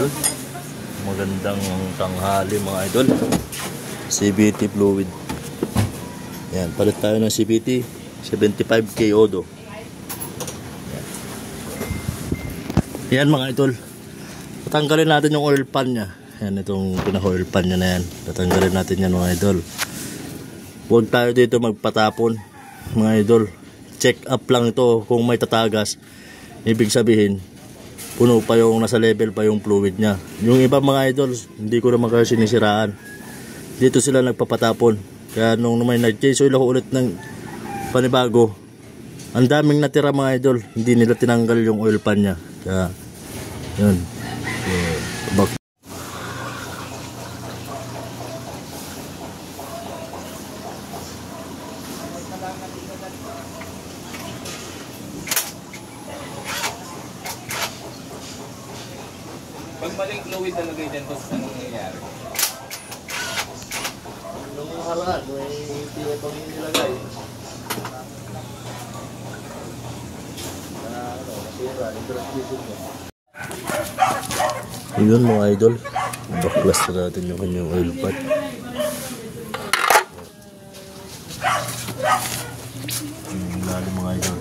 idol. Magandang tanghali mga idol. CVT fluid. Yan, palit tayo ng CVT 75K Odo. Yan mga idol. Tatanggalin natin yung oil pan nya. Yan, itong pinaka-oil pan nya na yan. Tatanggalin natin yan mga idol. Huwag tayo dito magpatapon mga idol. Check up lang ito kung may tatagas. Ibig sabihin puno pa yung nasa level pa yung fluid nya. Yung iba mga idol hindi ko naman kasi sinisiraan. Dito sila nagpapatapon. Kaya nung may nag-change oil ako ulit ng panibago, ang daming natira mga idol. Hindi nila tinanggal yung oil pan nya. Kaya yun. Pag maling fluid nalagay dyan, boss, anong nangyayari? Nung halaan, may hindi pang nilagay. Nasira, yung transmission mo. Yun mga idol, baklas na natin yung kanyang oil pan. Yung lalim mga idol.